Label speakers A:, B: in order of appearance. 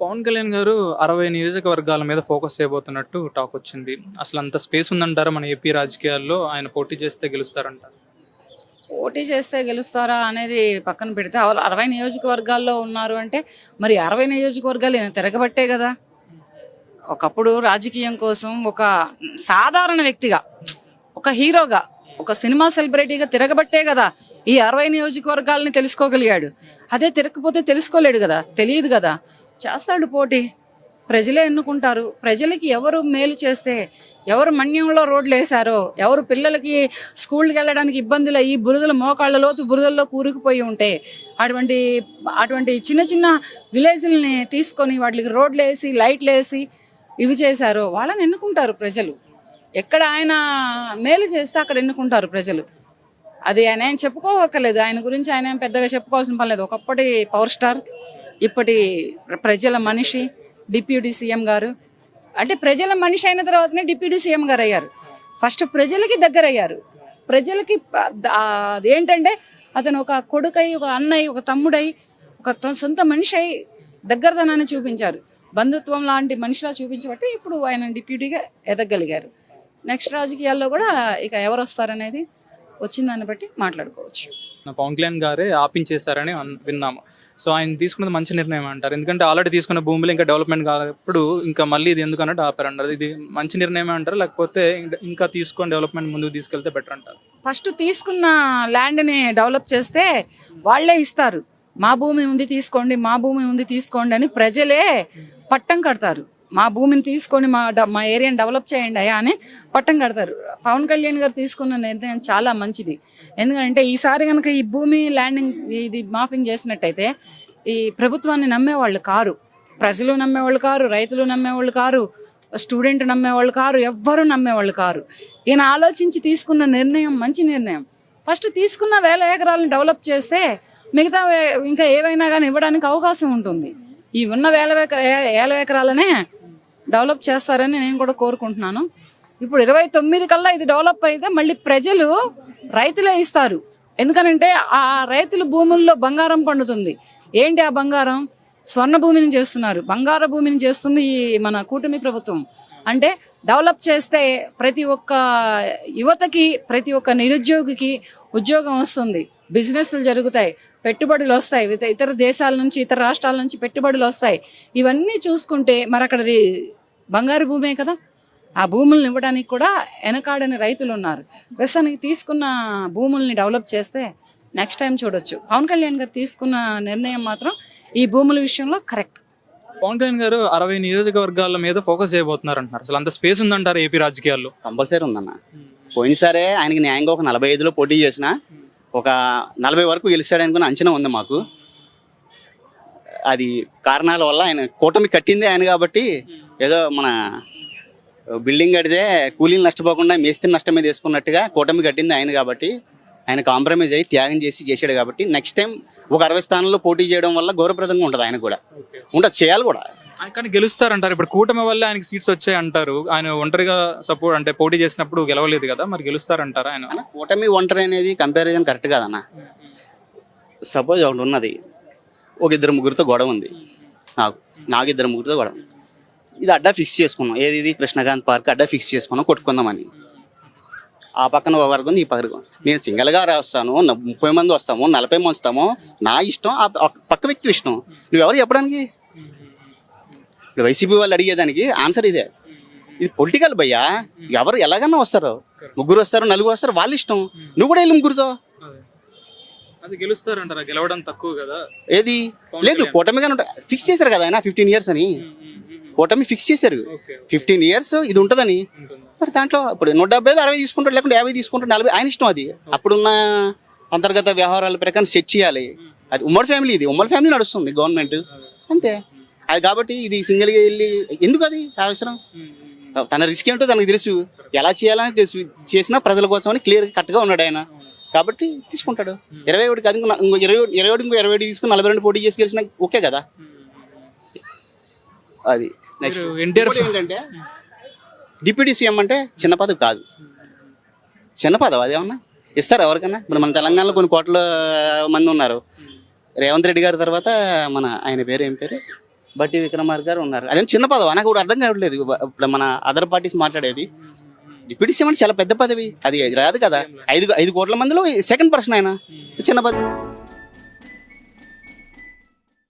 A: పవన్ కళ్యాణ్ గారు 60 నియోజకవర్గాల మీద ఫోకస్ చేయబోతున్నట్టు టాక్ వచ్చింది. అసలు అంత స్పేస్ ఉందంటారా మన ఏపీ రాజకీయాల్లో? ఆయన పోటీ చేస్తే గెలుస్తారంటారు.
B: పోటీ చేస్తే గెలుస్తారా అనేది పక్కన పెడితే 60 నియోజకవర్గాల్లో ఉన్నారు అంటే మరి 60 నియోజకవర్గాలు ఈయన తిరగబట్టే కదా. ఒకప్పుడు రాజకీయం కోసం ఒక సాధారణ వ్యక్తిగా, ఒక హీరోగా, ఒక సినిమా సెలబ్రిటీగా తిరగబట్టే కదా ఈ 60 నియోజకవర్గాలని తెలుసుకోగలిగాడు. అదే తిరగకపోతే తెలుసుకోలేడు కదా, తెలియదు కదా. చేస్తాడు పోటీ, ప్రజలే ఎన్నుకుంటారు. ప్రజలకి ఎవరు మేలు చేస్తే, ఎవరు మన్యంలో రోడ్లు వేశారో, ఎవరు పిల్లలకి స్కూల్కి వెళ్ళడానికి ఇబ్బందులు ఈ బురదల మోకాళ్ళ లోతు బురదల్లో కూరుకుపోయి ఉంటే అటువంటి చిన్న చిన్న విలేజ్లని తీసుకొని వాటికి రోడ్లు వేసి లైట్లు వేసి ఇవి చేశారో వాళ్ళని ఎన్నుకుంటారు ప్రజలు. ఎక్కడ ఆయన మేలు చేస్తే అక్కడ ఎన్నుకుంటారు ప్రజలు. అది ఆయన ఏం చెప్పుకోవక్కర్లేదు. ఆయన గురించి ఆయన ఏం పెద్దగా చెప్పుకోవాల్సిన పని లేదు. ఒకప్పటి పవర్ స్టార్, ఇప్పటి ప్రజల మనిషి, డిప్యూటీ సీఎం గారు. అంటే ప్రజల మనిషి అయిన తర్వాతనే డిప్యూటీ సీఎం గారు అయ్యారు. ఫస్ట్ ప్రజలకి దగ్గర అయ్యారు. ప్రజలకి అదేంటంటే అతను ఒక కొడుకై, ఒక అన్నయ్య, ఒక తమ్ముడై, ఒక సొంత మనిషి అయి దగ్గరదనాన్ని చూపించారు. బంధుత్వం లాంటి మనిషిలా చూపించబట్టి ఇప్పుడు ఆయన డిప్యూటీగా ఎదగలిగారు. నెక్స్ట్ రాజకీయాల్లో కూడా ఇక ఎవరు వస్తారనేది వచ్చిన దాన్ని బట్టి మాట్లాడుకోవచ్చు.
A: పవన్ కళ్యాణ్ గారే ఆపించేశారని విన్నాము. సో ఆయన తీసుకున్నది మంచి నిర్ణయం అంటారు. ఎందుకంటే ఆల్రెడీ తీసుకున్న భూములు ఇంకా డెవలప్మెంట్ కానప్పుడు ఇంకా మళ్ళీ ఇది ఎందుకు అన్నట్టు ఆపారంటారు. ఇది మంచి నిర్ణయం అంటారు, లేకపోతే ఇంకా తీసుకొని డెవలప్మెంట్ ముందుకు తీసుకెళ్తే బెటర్ అంటారు?
B: ఫస్ట్ తీసుకున్న ల్యాండ్ని డెవలప్ చేస్తే వాళ్ళే ఇస్తారు. మా భూమి ఉంది తీసుకోండి, మా భూమి ఉంది తీసుకోండి అని ప్రజలే పట్టం కడతారు. మా భూమిని తీసుకొని మా ఏరియాని డెవలప్ చేయండి అయ్యా అని పట్టం కడతారు. పవన్ కళ్యాణ్ గారు తీసుకున్న నిర్ణయం చాలా మంచిది. ఎందుకంటే ఈసారి కనుక ఈ భూమి ల్యాండింగ్ ఇది మాఫింగ్ చేసినట్టయితే ఈ ప్రభుత్వాన్ని నమ్మేవాళ్ళు కారు, ప్రజలు నమ్మేవాళ్ళు కారు, రైతులు నమ్మేవాళ్ళు కారు, స్టూడెంట్ నమ్మేవాళ్ళు కారు, ఎవ్వరూ నమ్మేవాళ్ళు కారు. ఈయన ఆలోచించి తీసుకున్న నిర్ణయం మంచి నిర్ణయం. ఫస్ట్ తీసుకున్న 1000 ఎకరాలను డెవలప్ చేస్తే మిగతా ఇంకా ఏవైనా కానీ ఇవ్వడానికి అవకాశం ఉంటుంది. ఈ ఉన్న 1000 ఎకరాలనే డెవలప్ చేస్తారని నేను కూడా కోరుకుంటున్నాను. ఇప్పుడు 29 కల్లా ఇది డెవలప్ అయితే మళ్ళీ ప్రజలు రైతులే ఇస్తారు. ఎందుకనంటే ఆ రైతుల భూముల్లో బంగారం పండుతుంది. ఏంటి ఆ బంగారం? స్వర్ణ భూమిని చేస్తున్నారు, బంగారు భూమిని చేస్తుంది ఈ మన కూటమి ప్రభుత్వం. అంటే డెవలప్ చేస్తే ప్రతి ఒక్క యువతకి, ప్రతి ఒక్క నిరుద్యోగికి ఉద్యోగం వస్తుంది, బిజినెస్లు జరుగుతాయి, పెట్టుబడులు వస్తాయి, ఇతర దేశాల నుంచి, ఇతర రాష్ట్రాల నుంచి పెట్టుబడులు వస్తాయి. ఇవన్నీ చూసుకుంటే మరి అక్కడది బంగారు భూమే కదా. ఆ భూములను ఇవ్వడానికి కూడా వెనకాడని రైతులు ఉన్నారు. ప్రస్తుతానికి తీసుకున్న భూముల్ని డెవలప్ చేస్తే నెక్స్ట్ టైం చూడొచ్చు. పవన్ కళ్యాణ్ గారు తీసుకున్న నిర్ణయం మాత్రం ఈ భూముల విషయంలో కరెక్ట్.
A: పవన్ కళ్యాణ్ గారు 60 నియోజకవర్గాల మీద ఫోకస్ చేయబోతున్నారు అంటున్నారు. అసలు అంత స్పేస్ ఉందంటారు ఏపీ రాజకీయాల్లో?
C: కంపల్సరీ ఉందన్న. పోయినసారే ఆయనకి న్యాయంగా ఒక 45లో పోటీ చేసిన ఒక 40 వరకు గెలిచాడనుకున్న అంచనా ఉంది మాకు. అది కారణాల వల్ల ఆయన కూటమి కట్టిందే ఆయన కాబట్టి, ఏదో మన బిల్డింగ్ కడితే కూలీలు నష్టపోకుండా మేస్త్రి నష్టం మీద వేసుకున్నట్టుగా కూటమి కట్టింది ఆయన కాబట్టి ఆయన కాంప్రమైజ్ అయ్యి త్యాగం చేసాడు కాబట్టి నెక్స్ట్ టైం ఒక 60 స్థానాల్లో పోటీ చేయడం వల్ల గౌరవప్రదంగా ఉంటుంది. ఆయన కూడా ఉంటుంది, చేయాలి కూడా.
A: కానీ గెలుస్తారంటారు. ఇప్పుడు కూటమి వల్ల ఆయనకి సీట్స్ వచ్చాయి అంటారు. ఆయన ఒంటరిగా సపోర్ట్ అంటే పోటీ చేసినప్పుడు గెలవలేదు కదా, మరి గెలుస్తారంటారా ఆయన?
C: కూటమి ఒంటరి అనేది కంపారిజన్ కరెక్ట్ కాదన్న. సపోజ్ ఒకటి ఉన్నది, ఒక 2-3 గొడవ ఉంది, నాకు 2-3 గొడవ. ఇది అడ్డా ఫిక్స్ చేసుకున్నాం. ఇది కృష్ణకాంత్ పార్క్ అడ్డా ఫిక్స్ చేసుకున్నాం కొట్టుకుందామని. ఆ పక్కన ఒక వర్గం, ఈ పక్కన నేను సింగిల్గా వస్తాను, 30 మంది వస్తాము, 40 మంది వస్తాము, నా ఇష్టం, ఆ పక్క వ్యక్తి ఇష్టం. నువ్వెవరు చెప్పడానికి? ఇప్పుడు వైసీపీ వాళ్ళు అడిగేదానికి ఆన్సర్ ఇదే. ఇది పొలిటికల్ భయ్యా. ఎవరు ఎలాగన్నా వస్తారు, 3 వస్తారు, 4 వస్తారు, వాళ్ళ ఇష్టం. నువ్వు కూడా వెళ్ళి 3తో
A: అది గెలుస్తారంటారా? గెలవడం తక్కువ కదా.
C: ఏది లేదు, కూటమిగానే ఉంటాయి. ఫిక్స్ చేశారు కదా ఆయన 15 years అని. కూటమి ఫిక్స్ చేశారు 15 years ఇది ఉంటుందని. మరి దాంట్లో ఇప్పుడు 170 60 తీసుకుంటాడు, లేకుంటే 50 తీసుకుంటాడు, 40 ఆయన ఇష్టం. అది అప్పుడున్న అంతర్గత వ్యవహారాల ప్రకారం సెట్ చేయాలి. అది ఉమ్మడి ఫ్యామిలీ, ఇది ఉమ్మడి ఫ్యామిలీ నడుస్తుంది గవర్నమెంట్ అంతే. అది కాబట్టి ఇది సింగిల్గా వెళ్ళి ఎందుకు, అది అవసరం? తన రిస్క్ ఏంటో తనకు తెలుసు, ఎలా చేయాలని తెలుసు. చేసినా ప్రజల కోసం అని క్లియర్గా కరెక్ట్గా ఉన్నాడు ఆయన కాబట్టి తీసుకుంటాడు. 21 కాదు, ఇంకో 21 తీసుకుని 42 పోటీ చేసి గెలిచిన ఓకే కదా. అది నెక్స్ట్ ఏంటంటే డిప్యూటీ సీఎం అంటే చిన్న పదవి కాదు. చిన్న పదవి అదేమన్నా ఇస్తారు ఎవరికన్నా? ఇప్పుడు మన తెలంగాణలో కొన్ని 1 కోట్ల మంది ఉన్నారు. రేవంత్ రెడ్డి గారి తర్వాత మన ఆయన పేరు ఏం పేరు, బట్టి విక్రమార్క గారు ఉన్నారు. అదే చిన్న పదవి నాకు కూడా అర్థం కావట్లేదు. ఇప్పుడు మన అదర్ పార్టీస్ మాట్లాడేది డిప్యూటీ సీఎం అంటే చాలా పెద్ద పదవి, అది రాదు కదా. 5 కోట్ల మందిలో సెకండ్ పర్సన్ ఆయన, చిన్న పదవి.